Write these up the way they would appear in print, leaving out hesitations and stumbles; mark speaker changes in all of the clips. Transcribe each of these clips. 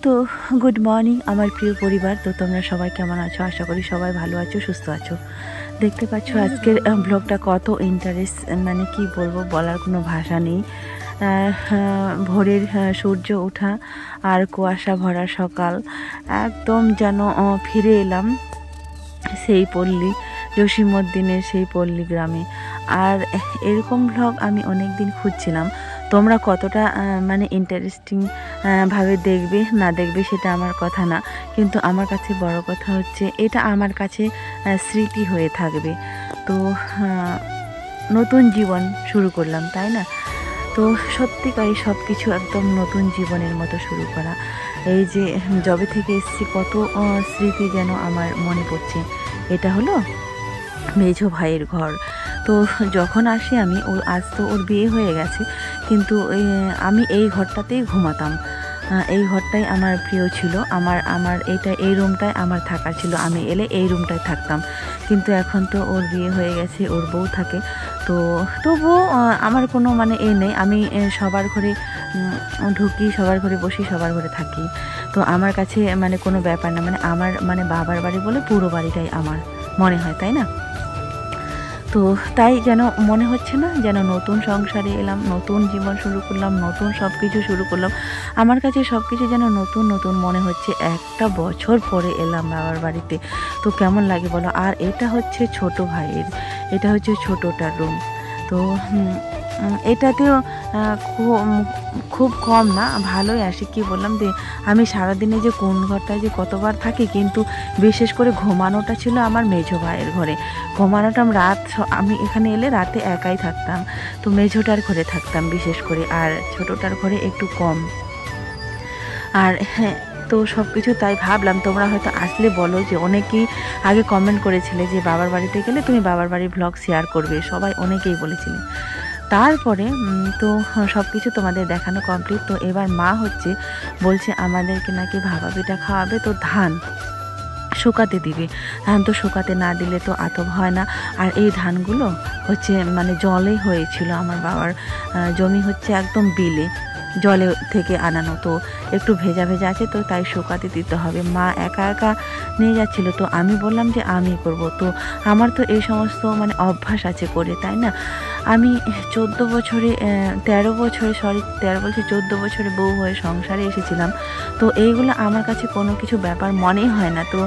Speaker 1: তো good morning আমার প্রিয় পরিবার। তো তোমরা সবাই কেমন আছো? আশা করি সবাই ভালো আছো, সুস্থ আছো। দেখতে পাচ্ছ আজকের ব্লগটা কত ইন্টারেস্ট, মানে কি বলবো, বলার কোনো ভাষা নেই। ভোরের সূর্য ওঠা আর কুয়াশা ভরা সকাল, একদম যেন ফিরে এলাম সেই পল্লী, জসীমউদ্দিনের সেই পল্লী গ্রামে। আর এরকম ব্লগ আমি অনেক দিন খুঁজছিলাম। তোমরা কতটা মানে ইন্টারেস্টিং ভাবে দেখবে না দেখবে সেটা আমার কথা না, কিন্তু আমার কাছে বড় কথা হচ্ছে এটা আমার কাছে স্মৃতি হয়ে থাকবে। তো নতুন জীবন শুরু করলাম, তাই না? তো সত্যিকারই সব কিছু একদম নতুন জীবনের মতো শুরু করা। এই যে জবে থেকে এসেছি কত স্মৃতি যেন আমার মনে পড়ছে। এটা হলো মেজো ভাইয়ের ঘর। তো যখন আসি আমি, আজ তো ওর বিয়ে হয়ে গেছে, কিন্তু আমি এই ঘরটাতেই ঘুমাতাম। এই ঘরটাই আমার প্রিয় ছিল। আমার এই রুমটায় আমার থাকার ছিল। আমি এলে এই রুমটায় থাকতাম, কিন্তু এখন তো ওর বিয়ে হয়ে গেছে, ওর বউ থাকে। তো তবুও আমার কোনো মানে নেই। আমি সবার ঘরে ঢুকি, সবার ঘরে বসি, সবার ঘরে থাকি। তো আমার কাছে মানে কোনো ব্যাপার না, মানে আমার মানে বাবার বাড়ি বলে পুরো বাড়িটাই আমার মনে হয়, তাই না? তো তাই যেন মনে হচ্ছে না যেন নতুন সংসারে এলাম, নতুন জীবন শুরু করলাম, নতুন সব কিছু শুরু করলাম। আমার কাছে সব কিছু যেন নতুন নতুন মনে হচ্ছে। একটা বছর পরে এলাম বাবার বাড়িতে, তো কেমন লাগে বলো? আর এটা হচ্ছে ছোট ভাইয়ের, এটা হচ্ছে ছোটোটার রুম। তো এটাতেও খুব কম না, ভালোই আসে। কি বললাম যে আমি সারাদিনে যে কোন ঘরটায় যে কতবার থাকি, কিন্তু বিশেষ করে ঘুমানোটা ছিল আমার মেজো ভাইয়ের ঘরে। ঘুমানোটা আমি এখানে এলে রাতে একাই থাকতাম, তো মেজোটার ঘরে থাকতাম বিশেষ করে, আর ছোটোটার ঘরে একটু কম। আর হ্যাঁ, তো সব কিছু তাই ভাবলাম তোমরা হয়তো আসলে বলো যে অনেকেই আগে কমেন্ট করেছিলে যে বাবার বাড়িতে গেলে তুমি বাবার বাড়ির ব্লগ শেয়ার করবে, সবাই অনেকেই বলেছিলে। তারপরে তো সব কিছু তোমাদের দেখানো কমপ্লিট। তো এবার মা বলছে আমাদেরকে নাকি ভাপা পিঠা খাওয়াবে, তো ধান শুকাতে দিবে। ধান তো শুকাতে না দিলে তো আতপ হয় না। আর এই ধানগুলো মানে জলে হয়েছিল, আমার বাবার জমি একদম বিলে, জলে থেকে আনানো, তো একটু ভেজা ভেজা আছে, তো তাই শুকাতে দিতে হবে। মা একা একা নিয়ে যাচ্ছিল, তো আমি বললাম যে আমি করব। তো আমার তো এই সমস্ত মানে অভ্যাস আছে করে, তাই না? আমি 14 বছরে 14 বছরে বউ হয়ে সংসারে এসেছিলাম। তো এইগুলো আমার কাছে কোনো কিছু ব্যাপার মনেই হয় না। তো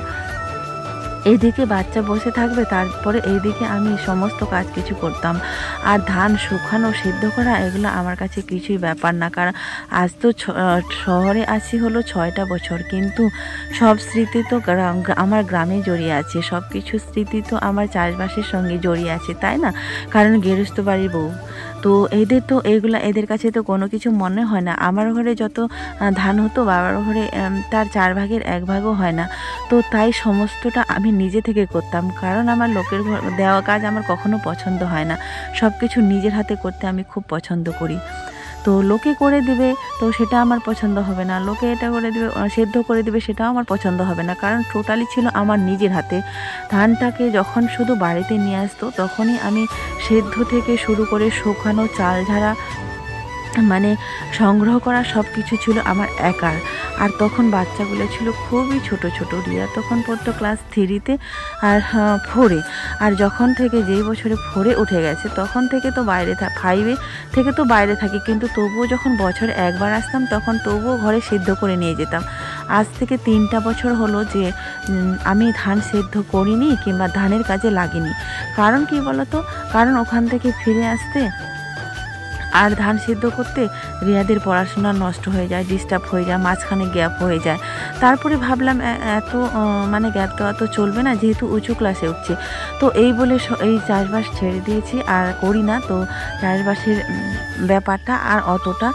Speaker 1: এইদিকে বাচ্চা বসে থাকবে, তারপরে এইদিকে আমি সমস্ত কাজ কিছু করতাম। আর ধান শুকানো, সিদ্ধ করা, এগুলো আমার কাছে কিছুই ব্যাপার না। কারণ আজ তো শহরে আছি হলো 6টা বছর, কিন্তু সব স্মৃতি তো আমার গ্রামে জড়িয়ে আছে। সব কিছু স্মৃতি তো আমার চাষবাসের সঙ্গে জড়িয়ে আছে, তাই না? কারণ গেরস্ত বাড়ির বউ। তো এদের কাছে তো কোনো কিছু মনে হয় না। আমার ঘরে যত ধান হতো, বাবার ঘরে তার 4 ভাগের 1 ভাগও হয় না। তো তাই সমস্তটা আমি নিজে থেকে করতাম, কারণ আমার লোকের ঘর দেওয়া কাজ আমার কখনো পছন্দ হয় না। সব কিছু নিজের হাতে করতে আমি খুব পছন্দ করি। তো লোকে করে দিবে, তো সেটা আমার পছন্দ হবে না। লোকে এটা করে দিবে, সেদ্ধ করে দিবে, সেটাও আমার পছন্দ হবে না। কারণ টোটালি ছিল আমার নিজের হাতে। ধানটাকে যখন শুধু বাড়িতে নিয়ে আসতো, তখনই আমি সেদ্ধ থেকে শুরু করে শুকানো, চাল ঝাড়া, মানে সংগ্রহ করা, সব কিছু ছিল আমার একার। আর তখন বাচ্চাগুলো ছিল খুবই ছোট ছোট। রিয়া তখন পড়তো ক্লাস 3-তে আর 4-এ। আর যখন থেকে যেই বছরে 4-এ উঠে গেছে, তখন থেকে তো 5-এ থেকে তো বাইরে থাকি, কিন্তু তবুও যখন বছরে একবার আসতাম, তখন তবুও ঘরে সেদ্ধ করে নিয়ে যেতাম। আজ থেকে 3টা বছর হলো যে আমি ধান সেদ্ধ করিনি কিংবা ধানের কাজে লাগিনি। কারণ কি বলতো? কারণ ওখান থেকে ফিরে আসতে আর ধান সিদ্ধ করতে রিয়াদের পড়াশোনা নষ্ট হয়ে যায়, ডিস্টার্ব হয়ে যায়, মাঝখানে গ্যাপ হয়ে যায়। তারপরে ভাবলাম এত মানে গ্যাপ দেওয়া তো চলবে না, যেহেতু উঁচু ক্লাসে উঠছে। তো এই বলে এই চাষবাস ছেড়ে দিয়েছি, আর করি না। তো চাষবাসের ব্যাপারটা আর অতটা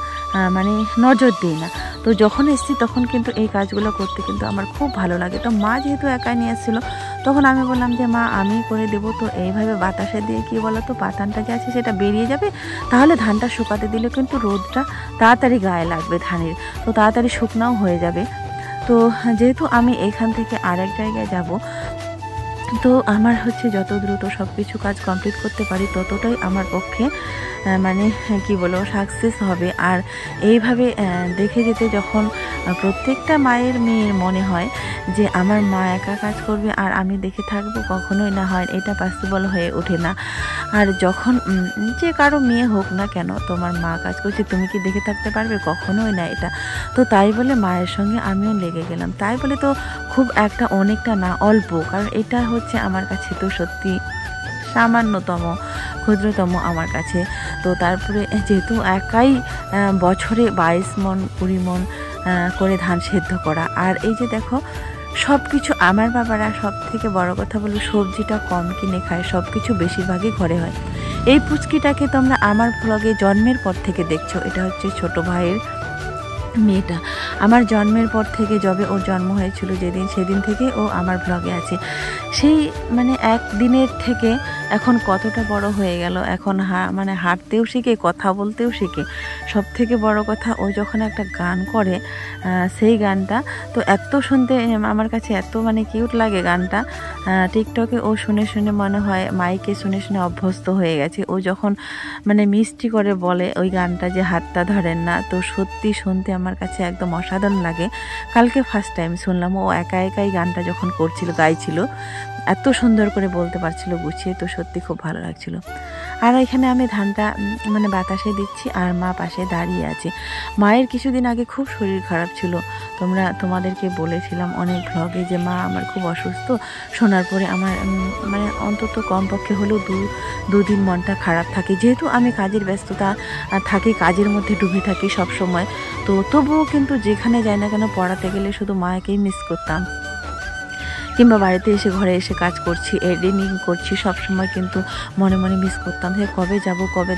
Speaker 1: মানে নজর দিই না। তো যখন এসেছি তখন কিন্তু এই কাজগুলো করতে কিন্তু আমার খুব ভালো লাগে। তো মা যেহেতু একাই নিয়ে এসেছিলো, তখন আমি বললাম যে মা আমি করে দেবো। তো এইভাবে বাতাসে দিয়ে কী বলো তো, পাতানটা যে আছে সেটা বেরিয়ে যাবে, তাহলে ধানটা শুকাতে দিলে কিন্তু রোদটা তাড়াতাড়ি গায়ে লাগবে ধানের, তো তাড়াতাড়ি শুকনাও হয়ে যাবে। তো যেহেতু আমি এখান থেকে আরেক জায়গায় যাব, তো আমার হচ্ছে যত দ্রুত সব কিছু কাজ কমপ্লিট করতে পারি ততটাই আমার পক্ষে মানে কি বলবো সাকসেস হবে। আর এইভাবে দেখে যেতে যখন প্রত্যেকটা মায়ের মেয়ের মনে হয় যে আমার মা একা কাজ করবে আর আমি দেখে থাকবো, কখনোই না হয়, এটা পসিবল হয়ে ওঠে না। আর যখন যে কারো মেয়ে হোক না কেন, তোমার মা কাজ করছে তুমি কি দেখে থাকতে পারবে? কখনোই না এটা। তো তাই বলে মায়ের সঙ্গে আমিও লেগে গেলাম। তাই বলে তো খুব একটা অনেকটা না, অল্প, কারণ এটা হচ্ছে আমার কাছে তো সত্যি সামান্যতম, ক্ষুদ্রতম আমার কাছে। তো তারপরে যেহেতু একাই বছরে 22 মণ 20 মণ করে ধান সেদ্ধ করা, আর এই যে দেখো সব কিছু আমার বাবারা, সব থেকে বড় কথা বলবো, সবজিটা কম কিনে খায়, সব কিছু বেশিরভাগই ঘরে হয়। এই পুচকিটাকে তোমরা আমার ব্লগে জন্মের পর থেকে দেখছো, এটা হচ্ছে ছোট ভাইয়ের মেয়েটা। আমার জন্মের পর থেকে, যবে ওর জন্ম হয়েছিল যেদিন, সেদিন থেকে ও আমার ব্লগে আছে। সেই মানে একদিনের থেকে এখন কতটা বড় হয়ে গেল, এখন মানে হাঁটতেও শিখে, কথা বলতেও শিখে। সব থেকে বড় কথা, ও যখন একটা গান করে, সেই গানটা তো এত শুনতে আমার কাছে এত মানে কিউট লাগে গানটা। টিকটকে ও শুনে শুনে মনে হয় মাইকে শুনে শুনে অভ্যস্ত হয়ে গেছে। ও যখন মানে মিষ্টি করে বলে ওই গানটা যে হাতটা ধরেন না, তো সত্যি শুনতে আমার কাছে একদম অসাধারণ লাগে। কালকে ফার্স্ট টাইম শুনলাম ও একা একাই গানটা যখন করছিল, গাইছিল, এত সুন্দর করে বলতে পারছিল গুছিয়ে, তো সত্যি খুব ভালো লাগছিল। আর এখানে আমি ধানটা মানে বাতাসে দিচ্ছি আর মা পাশে দাঁড়িয়ে আছে। মায়ের কিছুদিন আগে খুব শরীর খারাপ ছিল, তোমাদেরকে বলেছিলাম অনেক ভ্লগে যে মা আমার খুব অসুস্থ। শোনার পরে আমার মানে অন্তত কমপক্ষে হলেও দুদিন মনটা খারাপ থাকে, যেহেতু আমি কাজের ব্যস্ততা থাকি, কাজের মধ্যে ডুবে থাকি সব সময়। তো তবুও কিন্তু যেখানে যাই না কেন, পড়াতে গেলে শুধু মাকেই মিস করতাম, কিংবা বাড়িতে এসে ঘরে এসে কাজ করছি, এডিটিং করছি, সব সময় কিন্তু মনে মনে মিস করতাম যে কবে যাব, কবে